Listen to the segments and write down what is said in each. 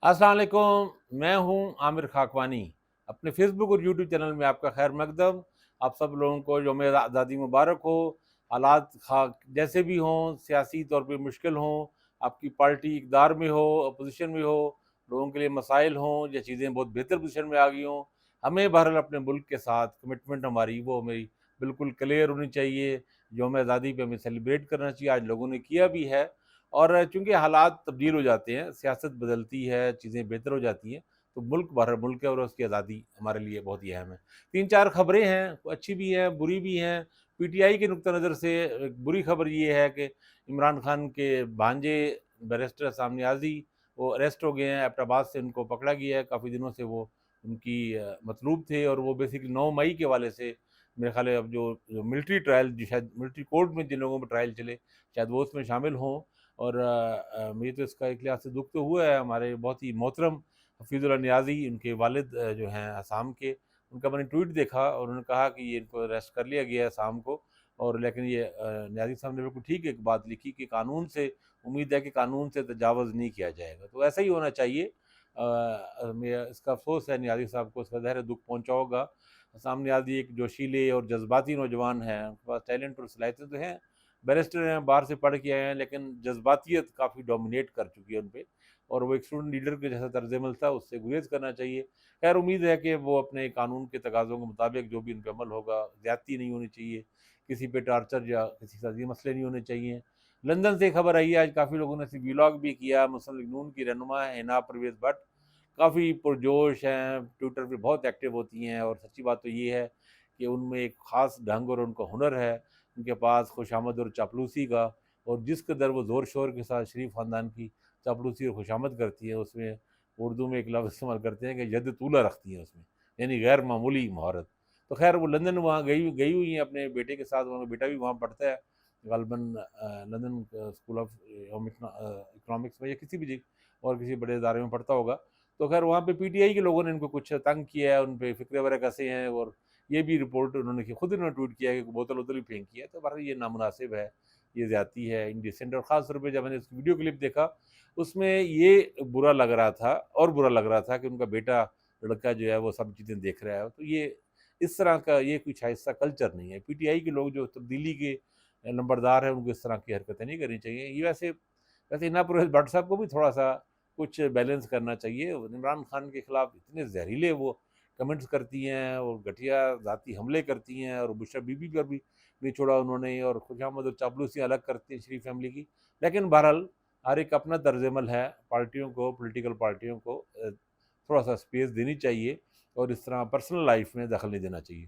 السلام علیکم، میں ہوں عامر خاکوانی۔ اپنے فیس بک اور یوٹیوب چینل میں آپ کا خیر مقدم۔ آپ سب لوگوں کو یوم آزادی مبارک ہو۔ حالات جیسے بھی ہوں، سیاسی طور پہ مشکل ہوں، آپ کی پارٹی اقتدار میں ہو، اپوزیشن میں ہو، لوگوں کے لیے مسائل ہوں یا چیزیں بہت بہتر پوزیشن میں آ گئی ہوں، ہمیں بہرحال اپنے ملک کے ساتھ کمٹمنٹ ہماری وہ میری بالکل کلیئر ہونی چاہیے۔ یوم آزادی پہ ہمیں سیلیبریٹ کرنا چاہیے، آج لوگوں نے کیا بھی ہے۔ اور چونکہ حالات تبدیل ہو جاتے ہیں، سیاست بدلتی ہے، چیزیں بہتر ہو جاتی ہیں، تو ملک بہر ملک ہے اور اس کی آزادی ہمارے لیے بہت ہی اہم ہے۔ تین چار خبریں ہیں، اچھی بھی ہیں بری بھی ہیں۔ پی ٹی آئی کے نقطہ نظر سے ایک بری خبر یہ ہے کہ عمران خان کے بھانجے بیرسٹر احسان نیازی وہ اریسٹ ہو گئے ہیں، ایبٹ آباد سے ان کو پکڑا گیا ہے۔ کافی دنوں سے وہ ان کی مطلوب تھے، اور وہ بیسیکلی 9 مئی کے والے سے میرے خیال ہے اب جو ملٹری ٹرائل، جو شاید ملٹری کورٹ میں جن لوگوں پہ ٹرائل چلے شاید وہ اس میں شامل ہوں۔ اور مجھے تو اس کا ایک لحاظ سے دکھ تو ہوا ہے۔ ہمارے بہت ہی محترم حفیظ اللہ نیازی، ان کے والد جو ہیں آسام کے، ان کا میں نے ٹویٹ دیکھا اور انہوں نے کہا کہ یہ ان کو اریسٹ کر لیا گیا ہے آسام کو، اور لیکن یہ نیازی صاحب نے بالکل ٹھیک ایک بات لکھی کہ قانون سے امید ہے کہ قانون سے تجاوز نہیں کیا جائے گا، تو ایسا ہی ہونا چاہیے۔ اس کا افسوس ہے نیازی صاحب کو، اس کا ظاہر دکھ پہنچا ہوگا۔ آسام نیازی ایک جوشیلے اور جذباتی نوجوان ہیں، ان کے پاس ٹیلنٹ اور صلاحیتیں تو ہیں، بیرسٹر ہیں، باہر سے پڑھ کے آئے ہیں، لیکن جذباتیت کافی ڈومینیٹ کر چکی ہے ان پہ، اور وہ ایک اسٹوڈنٹ لیڈر کے جیسا طرز عمل تھا، اس سے گریز کرنا چاہیے۔ خیر امید ہے کہ وہ اپنے قانون کے تقاضوں کے مطابق جو بھی ان پہ عمل ہوگا، زیادتی نہیں ہونی چاہیے، کسی پہ ٹارچر یا کسی ساتھ یہ مسئلے نہیں ہونے چاہیے۔ لندن سے خبر آئی ہے، آج کافی لوگوں نے ویلاگ بھی کیا۔ مسلم لیگ نون کی رہنما ہے حنا پرویز بٹ، کافی پرجوش ہیں، ٹویٹر پہ بہت ایکٹیو ہوتی ہیں، اور سچی بات تو یہ ہے کہ ان میں ایک خاص ڈھنگ اور ان کا ہنر ہے ان کے پاس، خوشامد اور چاپلوسی کا، اور جس قدر وہ زور شور کے ساتھ شریف خاندان کی چاپلوسی اور خوشامد کرتی ہیں، اس میں اردو میں ایک لفظ استعمال کرتے ہیں کہ ید طولہ رکھتی ہیں اس میں، یعنی غیر معمولی مہارت۔ تو خیر وہ لندن وہاں گئی ہوئی ہیں اپنے بیٹے کے ساتھ، وہاں بیٹا بھی وہاں پڑھتا ہے غالباً لندن اسکول آف اکنامکس میں یا کسی بھی اور کسی بڑے ادارے میں پڑھتا ہوگا۔ تو خیر وہاں پہ پی ٹی آئی کے لوگوں نے ان کو کچھ تنگ کیا ہے، ان پہ فکرے وغیرہ کسے ہیں، اور یہ بھی رپورٹ انہوں نے کی، خود انہوں نے ٹویٹ کیا ہے کہ بوتل ادھر ہی پھینکی ہے، تو بہرحال یہ نامناسب ہے، یہ زیادتی ہے، انڈیسنٹ۔ اور خاص طور پہ جب میں نے اس کی ویڈیو کلپ دیکھا، اس میں یہ برا لگ رہا تھا، اور برا لگ رہا تھا کہ ان کا بیٹا لڑکا جو ہے وہ سب چیزیں دیکھ رہا ہے، تو یہ اس طرح کا یہ کوئی شائستہ کلچر نہیں ہے۔ پی ٹی آئی کے لوگ جو تبدیلی کے نمبردار ہیں، ان کو اس طرح کی حرکتیں نہیں کرنی چاہیے۔ یہ ویسے ہنا پرویز بٹ صاحب کو بھی تھوڑا سا کچھ بیلنس کرنا چاہیے۔ عمران خان کے خلاف اتنے زہریلے وہ کمنٹس کرتی ہیں اور گھٹیا ذاتی حملے کرتی ہیں، اور بشرا بی بی پر بھی نہیں چھوڑا انہوں نے، اور خوشامد اور چاپلوسی الگ کرتی ہیں شریف فیملی کی۔ لیکن بہرحال ہر ایک اپنا طرز عمل ہے، پارٹیوں کو، پولیٹیکل پارٹیوں کو تھوڑا سا اسپیس دینی چاہیے، اور اس طرح پرسنل لائف میں دخل نہیں دینا چاہیے۔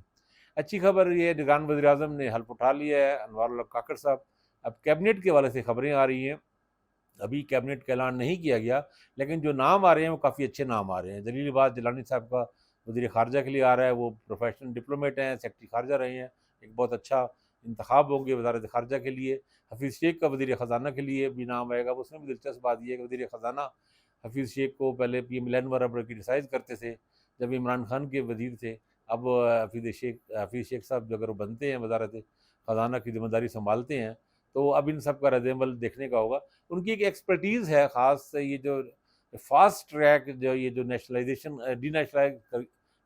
اچھی خبر یہ نگران وزیر اعظم نے حلف اٹھا لیا ہے، انوار اللہ کاکڑ صاحب۔ اب کیبنٹ کے حوالے سے خبریں آ رہی ہیں، ابھی کیبنٹ کا اعلان نہیں کیا گیا، لیکن جو نام آ رہے ہیں وہ کافی اچھے نام آ رہے ہیں۔ جلیل عباس جیلانی صاحب کا وزیر خارجہ کے لیے آ رہا ہے، وہ پروفیشنل ڈپلومیٹ ہیں، سیکرٹری خارجہ رہے ہیں، ایک بہت اچھا انتخاب ہوں گے وزارت خارجہ کے لیے۔ حفیظ شیخ کا وزیر خزانہ کے لیے بھی نام آئے گا۔ اس میں بھی دلچسپ بات یہ ہے کہ وزیر خزانہ حفیظ شیخ کو پہلے پی ایم لین ورابر کرٹیسائز کرتے تھے جب عمران خان کے وزیر تھے، اب حفیظ شیخ صاحب جو اگر وہ بنتے ہیں وزارت خزانہ کی ذمہ داری سنبھالتے ہیں، تو اب ان سب کا رد عمل دیکھنے کا ہوگا۔ ان کی ایک ایکسپرٹیز ہے خاص، یہ جو فاسٹ ٹریک، جو یہ جو نیشنلائزیشن ڈی نیشنلائز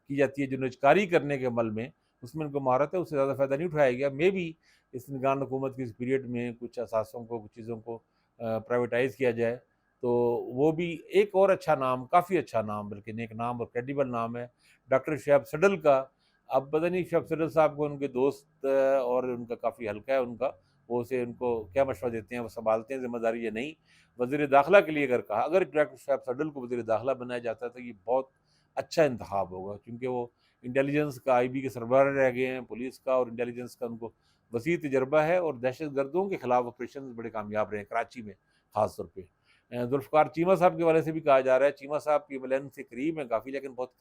کی جاتی ہے، جو نجکاری کرنے کے عمل میں، اس میں ان کو مہارت ہے، اس سے زیادہ فائدہ نہیں اٹھایا گیا۔ مے بھی اس نگران حکومت کی اس پیریڈ میں کچھ اثاثوں کو، کچھ چیزوں کو پرائیویٹائز کیا جائے، تو وہ بھی ایک اور اچھا نام، کافی اچھا نام، بلکہ نیک نام اور کریڈیبل نام ہے ڈاکٹر شعیب صڈل کا۔ اب پتہ نہیں شعیب صڈل صاحب کو ان کے دوست اور ان کا کافی حلقہ ہے ان کا، وہ اسے ان کو کیا مشورہ دیتے ہیں، وہ سنبھالتے ہیں ذمہ داری یا نہیں۔ وزیر داخلہ کے لیے اگر کہا، اگر ڈاکٹر شعیب صڈل کو وزیر داخلہ بنایا جاتا ہے تو یہ بہت اچھا انتخاب ہوگا، کیونکہ وہ انٹیلیجنس کا آئی بی کے سربراہ رہ گئے ہیں، پولیس کا اور انٹیلیجنس کا ان کو وسیع تجربہ ہے، اور دہشت گردوں کے خلاف آپریشن بڑے کامیاب رہے ہیں کراچی میں خاص طور پہ۔ ذوالفقار چیمہ صاحب کے حوالے سے بھی کہا جا رہا ہے، چیمہ صاحب پی ایم ایل این سے قریب ہیں کافی، لیکن بہت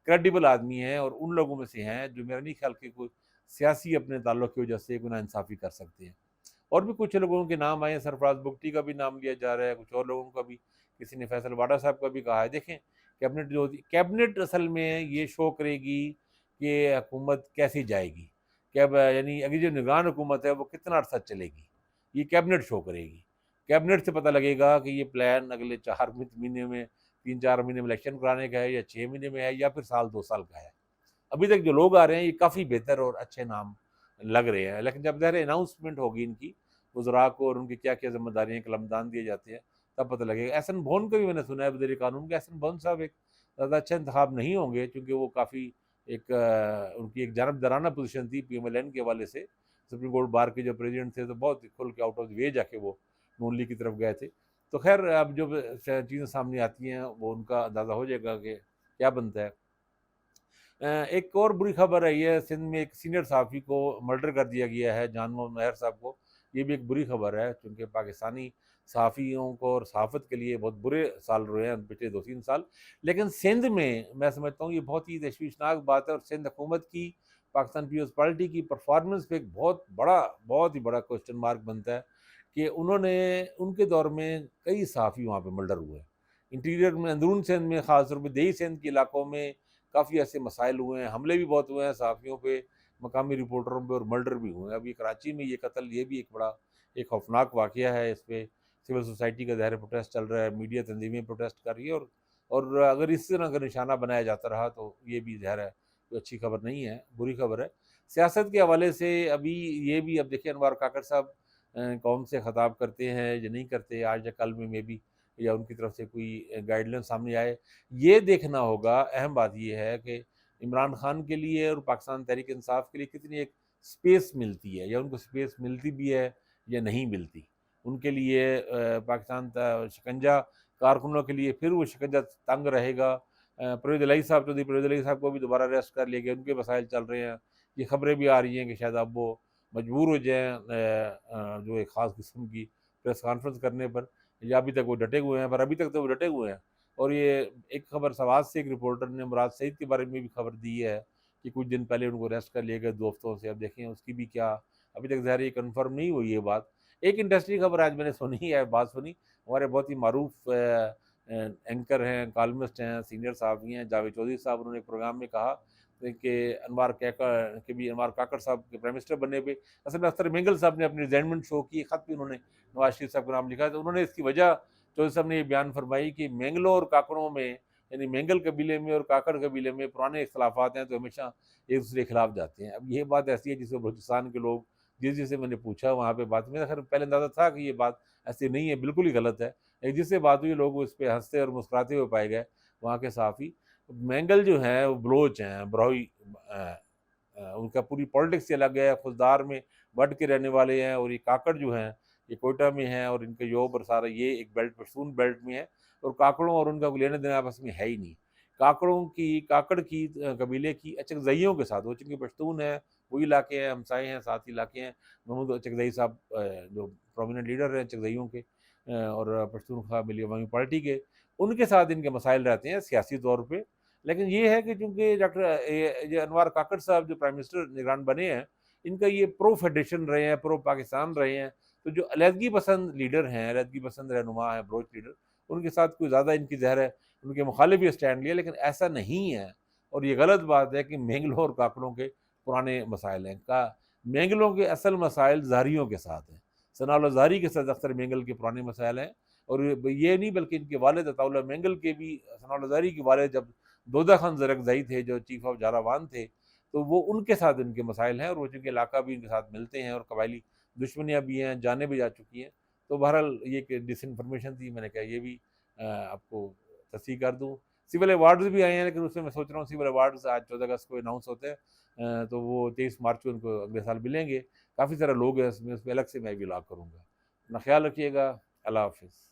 کریڈیبل آدمی ہیں، اور ان لوگوں میں سے ہیں جو میرا نہیں خیال کہ کوئی سیاسی اپنے تعلق کی وجہ سے کوئی ناانصافی کر سکتے ہیں۔ اور بھی کچھ لوگوں کے نام آئے ہیں، سرفراز بگٹی کا بھی نام لیا جا رہا ہے، کچھ اور لوگوں کا بھی، کسی نے فیصل واڈا صاحب کا بھی کہا ہے۔ دیکھیں کیبنٹ جو ہوتی، کیبنٹ اصل میں یہ شو کرے گی کہ حکومت کیسی جائے گی، یعنی اگر جو نگران حکومت ہے وہ کتنا عرصہ چلے گی، یہ کیبنٹ شو کرے گی۔ کیبنٹ سے پتہ لگے گا کہ یہ پلان اگلے 4 مہینے میں 3-4 مہینے میں الیکشن کرانے کا ہے یا 6 مہینے میں ہے یا پھر سال 2 سال کا ہے۔ ابھی تک جو لوگ آ رہے ہیں یہ کافی بہتر اور اچھے نام لگ رہے ہیں، لیکن جب ظاہر اناؤنسمنٹ ہوگی ان کی وزراء کو اور ان کی کیا کیا ذمہ داریاں قلمدان دیے جاتے ہیں تب پتہ لگے گا۔ احسن بھون کا بھی میں نے سنا ہے وزیر قانون کے، احسن بھون صاحب ایک زیادہ اچھا انتخاب نہیں ہوں گے، چونکہ وہ کافی ایک ان کی ایک جانبدارانہ پوزیشن تھی پی ایم ایل این کے حوالے سے، سپریم کورٹ بار کے جو پریزیڈنٹ تھے تو بہت کھل کے آؤٹ آف دی وے جا کے وہ نون لیگ کی طرف گئے تھے۔ تو خیر اب جو چیزیں سامنے آتی ہیں وہ ان کا اندازہ ہو جائے گا کہ کیا بنتا ہے۔ ایک اور بری خبر ہے، یہ سندھ میں ایک سینئر صحافی کو مرڈر کر دیا گیا ہے، جان محمد مہر صاحب کو۔ یہ بھی ایک بری خبر ہے چونکہ پاکستانی صحافیوں کو اور صحافت کے لیے بہت برے سال رہے ہیں پچھلے 2-3 سال، لیکن سندھ میں سمجھتا ہوں یہ بہت ہی تشویشناک بات ہے، اور سندھ حکومت کی، پاکستان پیپلز پارٹی کی پرفارمنس پہ ایک بہت ہی بڑا کوسچن مارک بنتا ہے کہ انہوں نے ان کے دور میں کئی صحافی وہاں پہ مرڈر ہوئے ہیں۔ انٹیریئر میں، اندرون سندھ میں، خاص طور پہ دیہی سندھ کے علاقوں میں کافی ایسے مسائل ہوئے ہیں، حملے بھی بہت ہوئے ہیں صحافیوں پہ، مقامی رپورٹروں پہ، اور مرڈر بھی ہوئے ہیں۔ ابھی کراچی میں یہ قتل، یہ بھی ایک بڑا ایک خوفناک واقعہ ہے۔ اس پہ سول سوسائٹی کا ظاہر پروٹیسٹ چل رہا ہے، میڈیا تنظیمیں پروٹیسٹ کر رہی ہے، اور اگر اس طرح کا نشانہ بنایا جاتا رہا تو یہ بھی ظاہر ہے کوئی اچھی خبر نہیں ہے، بری خبر ہے۔ سیاست کے حوالے سے ابھی یہ بھی اب دیکھیں انوار کاکڑ صاحب قوم سے خطاب کرتے ہیں یا نہیں کرتے، آج یا کل میں بھی، یا ان کی طرف سے کوئی گائیڈ لائن سامنے آئے، یہ دیکھنا ہوگا۔ اہم بات یہ ہے کہ عمران خان کے لیے اور پاکستان تحریک انصاف کے لیے کتنی ایک سپیس ملتی ہے، یا ان کو سپیس ملتی بھی ہے یا نہیں ملتی۔ ان کے لیے پاکستان شکنجہ کارکنوں کے لیے پھر وہ شکنجہ تنگ رہے گا۔ پرویز الہی صاحب، چودھری پرویز الہی صاحب کو بھی دوبارہ اریسٹ کر لیا گیا، ان کے مسائل چل رہے ہیں۔ یہ خبریں بھی آ رہی ہیں کہ شاید اب وہ مجبور ہو جائیں جو ایک خاص قسم کی پریس کانفرنس کرنے پر، یا ابھی تک وہ ڈٹے ہوئے ہیں، پر ابھی تک تو وہ ڈٹے ہوئے ہیں۔ اور یہ ایک خبر سواز سے ایک رپورٹر نے مراد سعید کے بارے میں بھی خبر دی ہے کہ کچھ دن پہلے ان کو اریسٹ کر لیا گیا 2 ہفتوں سے۔ اب دیکھیں اس کی بھی کیا، ابھی تک ظاہر یہ کنفرم نہیں ہوئی یہ بات۔ ایک انٹرسٹنگ خبر آج میں نے سنی ہے، بات سنی، ہمارے بہت ہی معروف اینکر ہیں، کالمسٹ ہیں، سینئر صحافی ہیں، جاوید چودھری صاحب، انہوں نے ایک پروگرام میں کہا کہ انوار کاکڑ صاحب کے پرائم منسٹر بننے پہ اصل میں اختر مینگل صاحب نے اپنی ریزائنمنٹ شو کی، خط بھی انہوں نے نواز شریف صاحب کا نام لکھا ہے۔ تو انہوں نے اس کی وجہ چودھری صاحب نے یہ بیان فرمائی کہ مینگلوں اور کاکڑوں میں، یعنی مینگل قبیلے میں اور کاکڑ قبیلے میں پرانے اختلافات ہیں تو ہمیشہ ایک دوسرے کے خلاف جاتے ہیں۔ اب یہ بات ایسی ہے جس کو بلوچستان کے لوگ، جسے میں نے پوچھا وہاں پہ بات میں، خیر پہلے اندازہ تھا کہ یہ بات ایسی نہیں ہے، بالکل ہی غلط ہے، جس سے بات ہوئی لوگ اس پہ ہنستے اور مسکراتے ہوئے پائے گئے وہاں کے صحافی۔ مینگل جو ہیں وہ بلوچ ہیں، بروئی، ان کا پوری پولیٹکس سے الگ ہے، خضدار میں بڈ کے رہنے والے ہیں، اور یہ کاکڑ جو ہیں یہ کوئٹہ میں ہیں، اور ان کے یوب اور سارا یہ ایک بیلٹ، پشتون بیلٹ میں ہے، اور کاکڑوں اور ان کا کوئی لینا دینا آپس میں ہے ہی نہیں۔ کاکڑ کی قبیلے کی اچکزئیوں کے ساتھ، وہ چونکہ پشتون ہیں، وہی علاقے ہیں، ہمسائے ہیں، ساتھ ہی علاقے ہیں۔ محمود اچکزئی صاحب جو پرومیننٹ لیڈر ہیں اچکزئیوں کے اور پشتونخوا ملی عوامی پارٹی کے، ان کے ساتھ ان کے مسائل رہتے ہیں سیاسی طور پہ۔ لیکن یہ ہے کہ چونکہ یہ انوار کاکڑ صاحب جو پرائم منسٹر نگران بنے ہیں، ان کا یہ پرو فیڈریشن رہے ہیں، پرو پاکستان رہے ہیں، تو جو علیحدگی پسند لیڈر ہیں، علیحدگی پسند رہنما ہیں، بروچ لیڈر، ان کے ساتھ کوئی زیادہ ان کی زہر ہے، ان کے مخالف بھی اسٹینڈ لیا، لیکن ایسا نہیں ہے۔ اور یہ غلط بات ہے کہ مینگلوں اور کاکڑوں کے پرانے مسائل ہیں، مینگلوں کے اصل مسائل زہریوں کے ساتھ ہیں، ثناء اللہ زہری کے ساتھ اختر مینگل کے پرانے مسائل ہیں۔ اور یہ نہیں بلکہ ان کے والد عطاء اللہ مینگل کے بھی، ثناء اللہ زہری کے والد جب دودہ خان زرکزئی تھے جو چیف آف جالاوان تھے، تو وہ ان کے ساتھ ان کے مسائل ہیں، اور وہ چونکہ علاقہ بھی ان کے ساتھ ملتے ہیں، اور قبائلی دشمنیاں بھی ہیں، جانیں بھی جا چکی ہیں۔ تو بہرحال یہ کہ ڈس انفارمیشن تھی، میں نے کہا یہ بھی آپ کو تصحیح کر دوں۔ سول ایوارڈز بھی آئے ہیں، لیکن اس میں سوچ رہا ہوں سول ایوارڈز آج 14 اگست کو اناؤنس ہوتے ہیں، تو وہ 23 مارچ کو ان کو اگلے سال ملیں گے۔ کافی سارے لوگ ہیں اس میں الگ سے میں بھی لاگ کروں گا۔ اپنا خیال رکھیے گا، اللہ حافظ۔